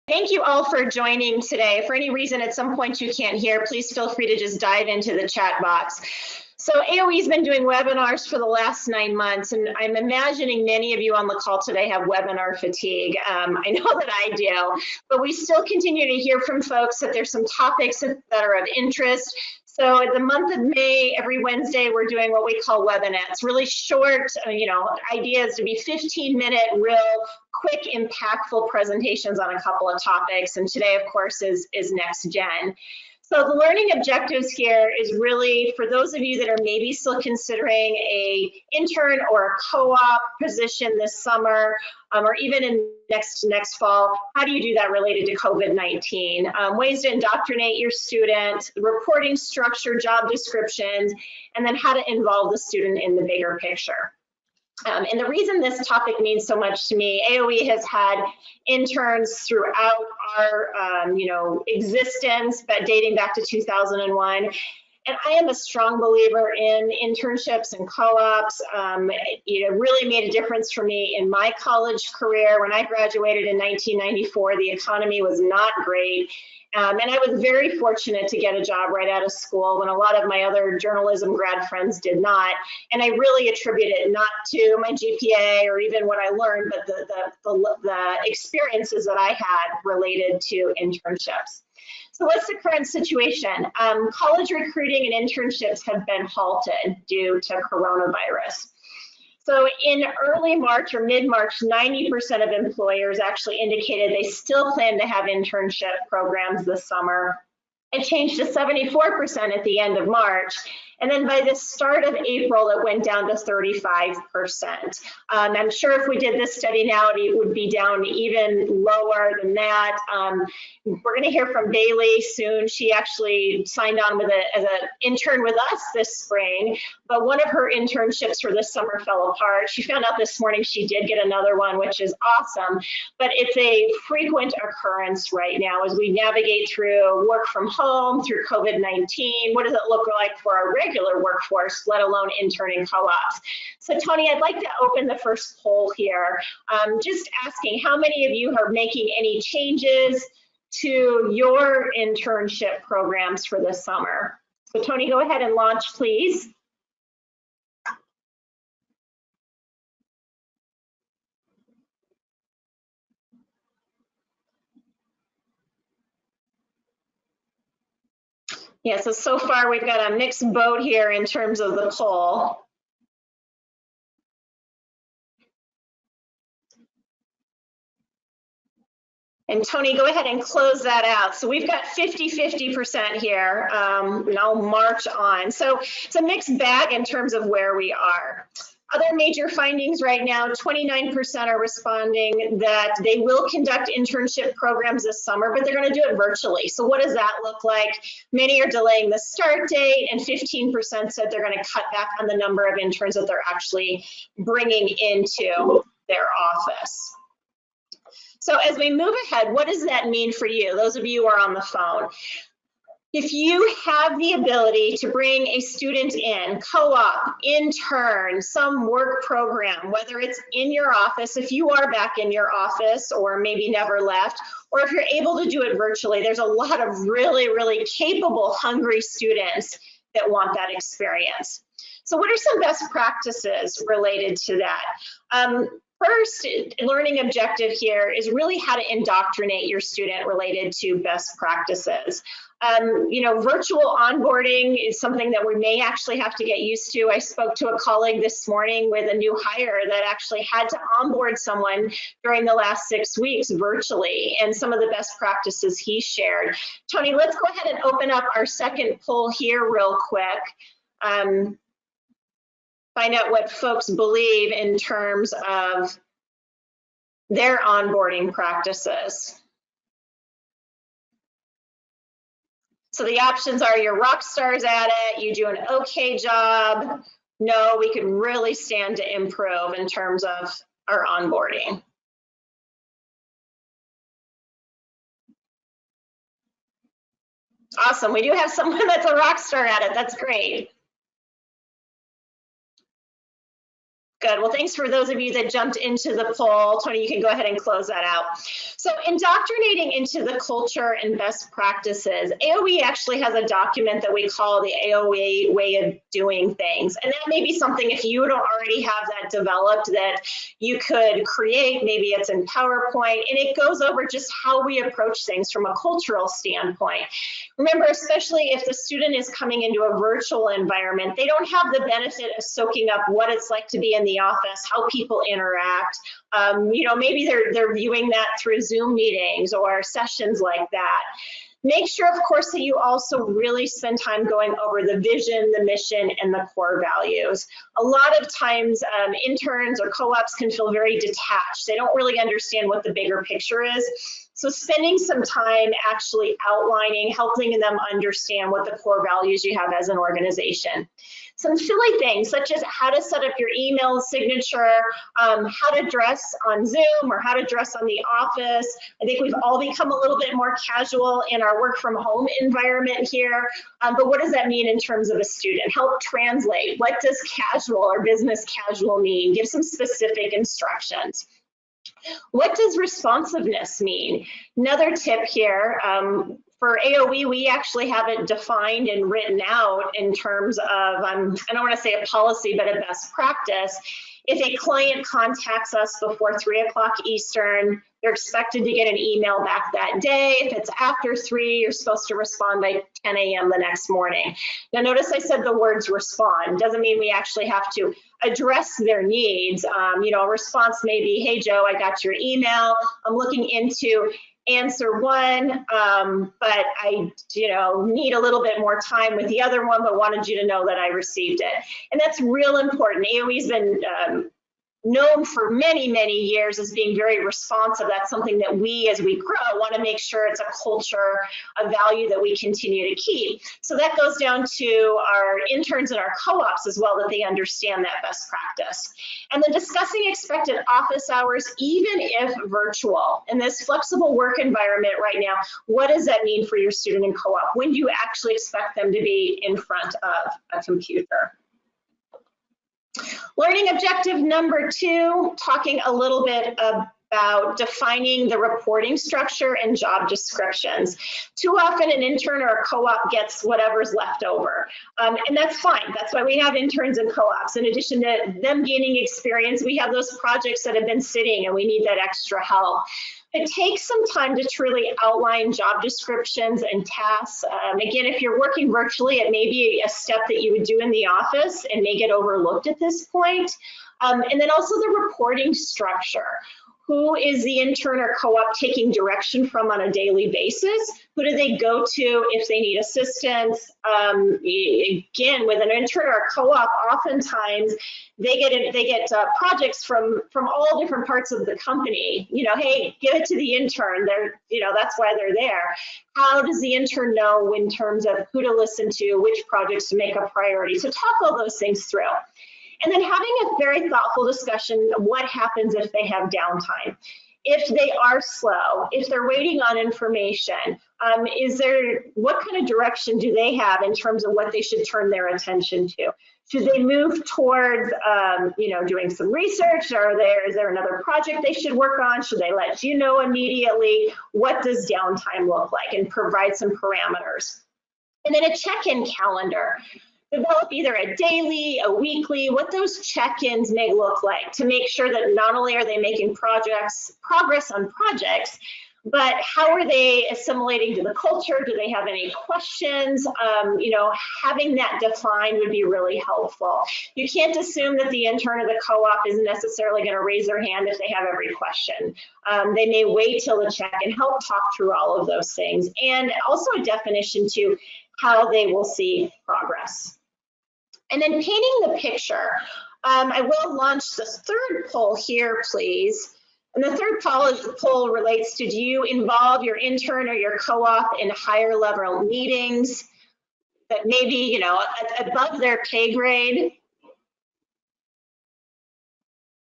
Thank you all for joining today. For any reason at some point you can't hear, please feel free to just dive into the chat box. So AOE's been doing webinars for the last 9 months, and I'm imagining many of you on the call today have webinar fatigue. I know that I do, but we still continue to hear from folks that there's some topics that are of interest. So in the month of May, every Wednesday, we're doing what we call webinettes, really short, ideas to be 15-minute, real quick, impactful presentations on a couple of topics. And today, of course, is next gen. So the learning objectives here is really for those of you that are maybe still considering a intern or a co-op position this summer, or even in next fall. How do you do that related to COVID-19? Ways to indoctrinate your student, reporting structure, job descriptions, and then how to involve the student in the bigger picture. And the reason this topic means so much to me, AOE has had interns throughout our existence, but dating back to 2001. And I am a strong believer in internships and co-ops. It really made a difference for me in my college career. When I graduated in 1994, the economy was not great. And I was very fortunate to get a job right out of school when a lot of my other journalism grad friends did not. And I really attribute it not to my GPA or even what I learned, but the experiences that I had related to internships. So what's the current situation? College recruiting and internships have been halted due to coronavirus. So in early March or mid-March, 90% of employers actually indicated they still plan to have internship programs this summer. It changed to 74% at the end of March. And then by the start of April, it went down to 35%. I'm sure if we did this study now, it would be down even lower than that. We're going to hear from Bailey soon. She actually signed on as an intern with us this spring, but one of her internships for this summer fell apart. She found out this morning she did get another one, which is awesome, but it's a frequent occurrence right now as we navigate through work from home, through COVID-19. What does it look like for our regular workforce, let alone interning co-ops? So Tony, I'd like to open the first poll here, just asking how many of you are making any changes to your internship programs for this summer? So Tony, go ahead and launch, please. Yeah, so far we've got a mixed boat here in terms of the poll. And Tony, go ahead and close that out. So we've got 50-50% here, and I'll march on. So it's a mixed bag in terms of where we are. Other major findings right now, 29% are responding that they will conduct internship programs this summer, but they're going to do it virtually. So what does that look like? Many are delaying the start date, and 15% said they're going to cut back on the number of interns that they're actually bringing into their office. So as we move ahead, what does that mean for you? Those of you who are on the phone. If you have the ability to bring a student in, co-op, intern, some work program, whether it's in your office, if you are back in your office or maybe never left, or if you're able to do it virtually, there's a lot of really, really capable, hungry students that want that experience. So what are some best practices related to that? First, learning objective here is really how to indoctrinate your student related to best practices. Virtual onboarding is something that we may actually have to get used to. I spoke to a colleague this morning with a new hire that actually had to onboard someone during the last 6 weeks virtually, and some of the best practices he shared. Tony, let's go ahead and open up our second poll here real quick. Find out what folks believe in terms of their onboarding practices. So the options are you're rock stars at it, you do an okay job, no, we could really stand to improve in terms of our onboarding. Awesome, we do have someone that's a rock star at it, that's great. Good. Well, thanks for those of you that jumped into the poll. Tony, you can go ahead and close that out. So indoctrinating into the culture and best practices. AOE actually has a document that we call the AOE way of doing things. And that may be something, if you don't already have that developed, that you could create. Maybe it's in PowerPoint, and it goes over just how we approach things from a cultural standpoint. Remember, especially if the student is coming into a virtual environment, they don't have the benefit of soaking up what it's like to be in the office, how people interact. You know, maybe they're viewing that through Zoom meetings or sessions like that. Make sure, of course, that you also really spend time going over the vision, the mission, and the core values. A lot of times, interns or co-ops can feel very detached. They don't really understand what the bigger picture is. So spending some time actually outlining, helping them understand what the core values you have as an organization. Some silly things such as how to set up your email signature, how to dress on Zoom or how to dress on the office. I think we've all become a little bit more casual in our work from home environment here, but what does that mean in terms of a student? Help translate. What does casual or business casual mean? Give some specific instructions. What does responsiveness mean? Another tip here, for AOE, we actually have it defined and written out in terms of, I don't want to say a policy, but a best practice. If a client contacts us before 3 o'clock Eastern, they're expected to get an email back that day. If it's after 3, you're supposed to respond by 10 a.m. the next morning. Now notice I said the words respond. Doesn't mean we actually have to address their needs. You know, a response may be, hey Joe, I got your email. I'm looking into answer 1, but I, you know, need a little bit more time with the other one, but wanted you to know that I received it. And that's real important. AOE's been known for many, many years as being very responsive. That's something that we, as we grow, want to make sure it's a culture, a value that we continue to keep. So that goes down to our interns and our co-ops as well, that they understand that best practice. And then discussing expected office hours, even if virtual. In this flexible work environment right now, what does that mean for your student and co-op? When do you actually expect them to be in front of a computer? Learning objective number 2, talking a little bit about defining the reporting structure and job descriptions. Too often an intern or a co-op gets whatever's left over, and that's fine. That's why we have interns and co-ops. In addition to them gaining experience, we have those projects that have been sitting and we need that extra help. It takes some time to truly outline job descriptions and tasks. Again, if you're working virtually, it may be a step that you would do in the office and may get overlooked at this point. And then also the reporting structure. Who is the intern or co-op taking direction from on a daily basis? Who do they go to if they need assistance? Again, with an intern or a co-op, oftentimes they get projects from all different parts of the company. You know, hey, give it to the intern. They're, you know, that's why they're there. How does the intern know in terms of who to listen to, which projects to make a priority? So talk all those things through. And then having a very thoughtful discussion of what happens if they have downtime. If they are slow, if they're waiting on information, what kind of direction do they have in terms of what they should turn their attention to? Should they move towards, you know, doing some research? Is there another project they should work on? Should they let you know immediately? What does downtime look like? And provide some parameters. And then a check-in calendar. Develop either a daily, a weekly, what those check-ins may look like to make sure that not only are they making progress on projects, but how are they assimilating to the culture? Do they have any questions? You know, having that defined would be really helpful. You can't assume that the intern or the co-op is necessarily going to raise their hand if they have every question. They may wait till the check and help talk through all of those things. And also a definition to how they will see progress. And then painting the picture. I will launch the third poll here, please. And the third poll relates to, do you involve your intern or your co-op in higher level meetings that maybe, you know, above their pay grade?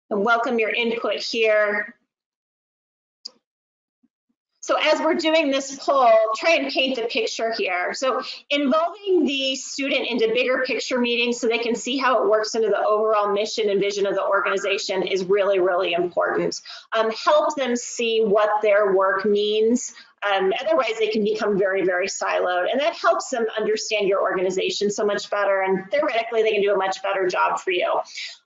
And welcome your input here. So as we're doing this poll, try and paint the picture here. So involving the student into bigger picture meetings so they can see how it works into the overall mission and vision of the organization is really, really important. Help them see what their work means. Otherwise, they can become very, very siloed, and that helps them understand your organization so much better, and theoretically, they can do a much better job for you.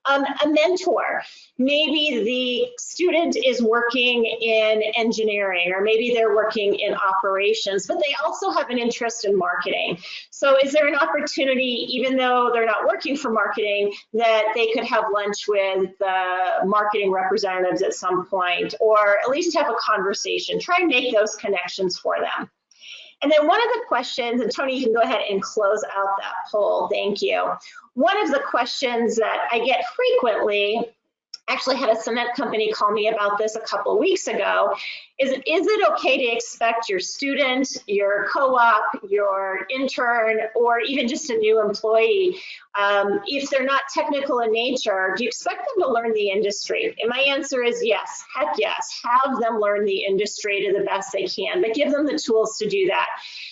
A mentor. Maybe the student is working in engineering, or maybe they're working in operations, but they also have an interest in marketing. So is there an opportunity, even though they're not working for marketing, that they could have lunch with marketing representatives at some point, or at least have a conversation? Try and make those connections for them. And then one of the questions, and Tony, you can go ahead and close out that poll, thank you. One of the questions that I get frequently, actually had a cement company call me about this a couple of weeks ago, is it okay to expect your student, your co-op, your intern, or even just a new employee, if they're not technical in nature, do you expect them to learn the industry? And my answer is yes, heck yes. Have them learn the industry to the best they can, but give them the tools to do that.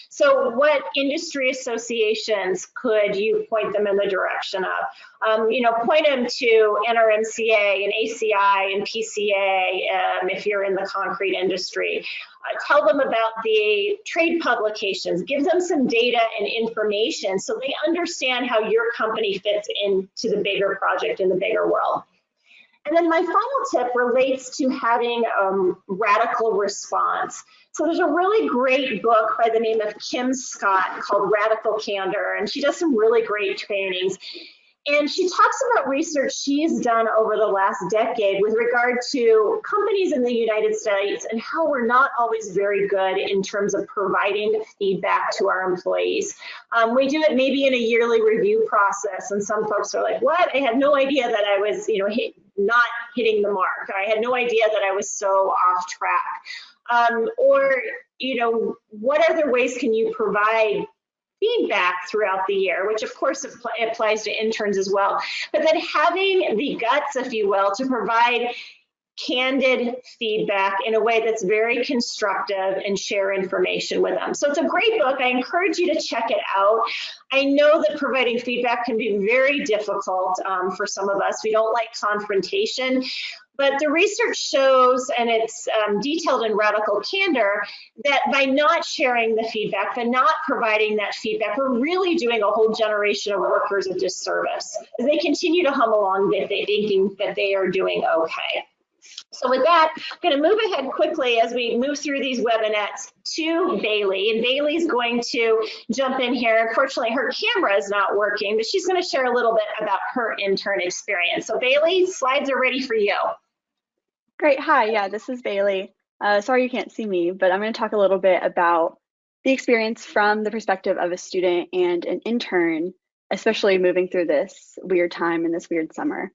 So what industry associations could you point them in the direction of? Point them to NRMCA and ACI and PCA if you're in the concrete industry. Tell them about the trade publications. Give them some data and information so they understand how your company fits into the bigger project in the bigger world. And then my final tip relates to having radical response. So there's a really great book by the name of Kim Scott called Radical Candor, and she does some really great trainings. And she talks about research she's done over the last decade with regard to companies in the United States and how we're not always very good in terms of providing feedback to our employees. We do it maybe in a yearly review process, and some folks are like, what? I had no idea that I was not hitting the mark. I had no idea that I was so off track. What other ways can you provide feedback throughout the year, which of course applies to interns as well, but then having the guts, if you will, to provide candid feedback in a way that's very constructive and share information with them. So it's a great book. I encourage you to check it out. I know that providing feedback can be very difficult for some of us. We don't like confrontation. But the research shows, and it's detailed in Radical Candor, that by not sharing the feedback, by not providing that feedback, we're really doing a whole generation of workers a disservice. As they continue to hum along, thinking that they are doing okay. So with that, I'm going to move ahead quickly as we move through these webinettes to Bailey. And Bailey's going to jump in here. Unfortunately, her camera is not working, but she's going to share a little bit about her intern experience. So Bailey, slides are ready for you. Great. Hi. Yeah, this is Bailey. Sorry you can't see me, but I'm going to talk a little bit about the experience from the perspective of a student and an intern, especially moving through this weird time and this weird summer.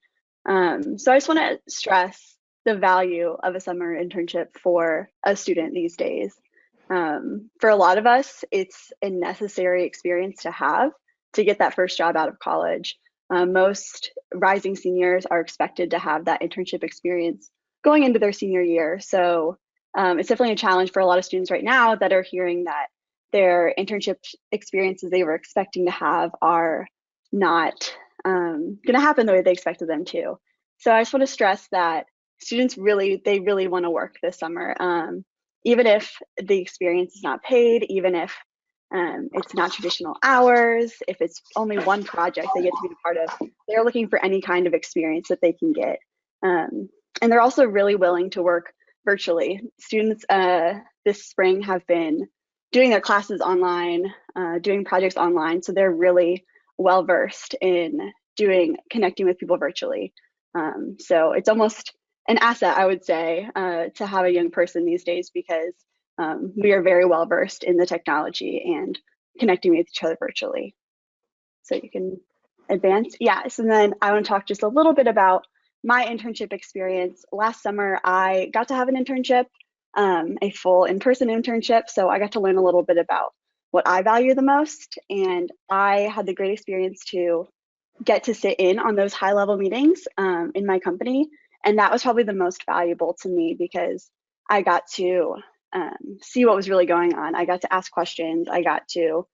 So I just want to stress the value of a summer internship for a student these days. For a lot of us, it's a necessary experience to have to get that first job out of college. Most rising seniors are expected to have that internship experience going into their senior year. So it's definitely a challenge for a lot of students right now that are hearing that their internship experiences they were expecting to have are not going to happen the way they expected them to. So I just want to stress that students really want to work this summer, even if the experience is not paid, even if it's not traditional hours, if it's only one project they get to be a part of. They're looking for any kind of experience that they can get. And they're also really willing to work virtually. Students this spring have been doing their classes online, doing projects online, so they're really well versed in connecting with people virtually. So it's almost an asset, I would say, to have a young person these days because we are very well versed in the technology and connecting with each other virtually. So you can advance. Yes, and then I want to talk just a little bit about my internship experience. Last summer, I got to have an internship, a full in-person internship. So I got to learn a little bit about what I value the most. And I had the great experience to get to sit in on those high-level meetings in my company. And that was probably the most valuable to me because I got to see what was really going on. I got to ask questions. I got to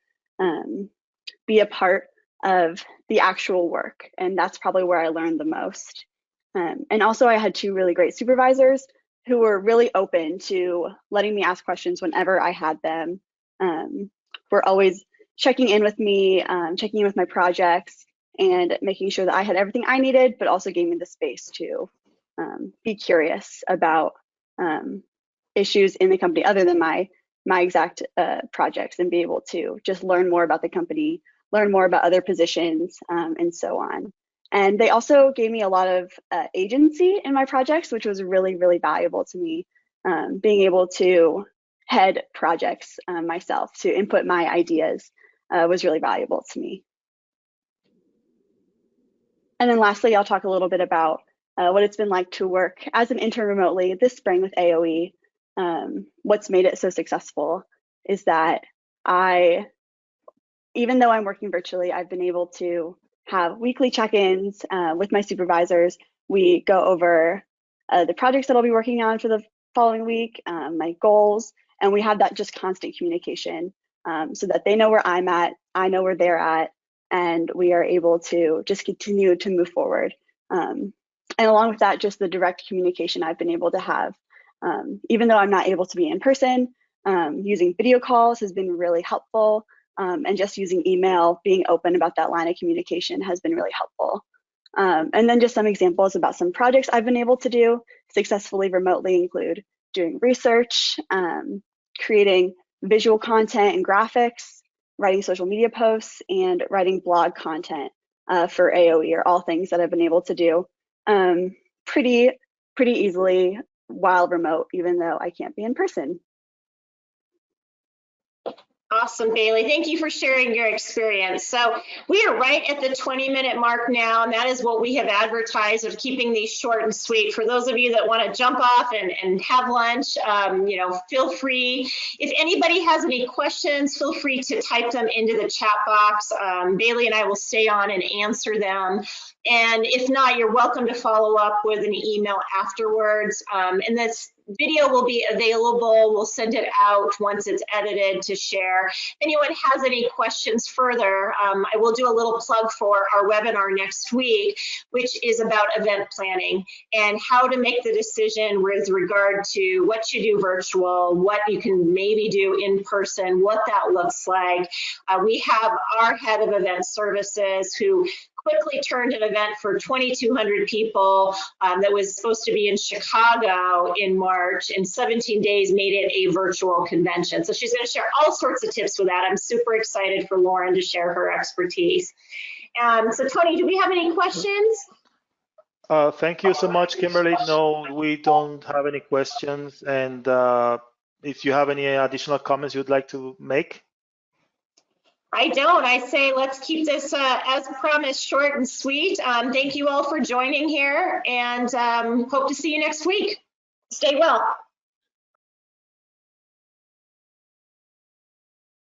be a part of the actual work, and that's probably where I learned the most. And also I had 2 really great supervisors who were really open to letting me ask questions whenever I had them. Were always checking in with me, checking in with my projects, and making sure that I had everything I needed, but also gave me the space to be curious about issues in the company other than my exact projects, and be able to just learn more about the company, learn more about other positions, and so on. And they also gave me a lot of agency in my projects, which was really, really valuable to me. Being able to head projects myself, to input my ideas, was really valuable to me. And then lastly, I'll talk a little bit about what it's been like to work as an intern remotely this spring with AOE. What's made it so successful is that even though I'm working virtually, I've been able to have weekly check-ins with my supervisors. We go over the projects that I'll be working on for the following week, my goals, and we have that just constant communication so that they know where I'm at, I know where they're at, and we are able to just continue to move forward. And along with that, just the direct communication I've been able to have. Even though I'm not able to be in person, using video calls has been really helpful. And just using email, being open about that line of communication has been really helpful. And then just some examples about some projects I've been able to do successfully remotely include doing research, creating visual content and graphics, writing social media posts, and writing blog content for AOE are all things that I've been able to do pretty easily while remote, even though I can't be in person. Awesome, Bailey. Thank you for sharing your experience. So we are right at the 20-minute mark now, and that is what we have advertised of keeping these short and sweet. For those of you that want to jump off and have lunch, feel free. If anybody has any questions, feel free to type them into the chat box. Bailey and I will stay on and answer them. And if not, you're welcome to follow up with an email afterwards. And this video will be available. We'll send it out once it's edited to share. If anyone has any questions further, I will do a little plug for our webinar next week, which is about event planning and how to make the decision with regard to what you do virtual, what you can maybe do in person, what that looks like. We have our head of event services who quickly turned an event for 2,200 people that was supposed to be in Chicago in March. In 17 days, made it a virtual convention. So she's going to share all sorts of tips with that. I'm super excited for Lauren to share her expertise. So Tony, do we have any questions? Thank you so much, Kimberly. No, we don't have any questions. And if you have any additional comments you'd like to make? I don't. I say let's keep this, as promised, short and sweet. Thank you all for joining here, and hope to see you next week. Stay well.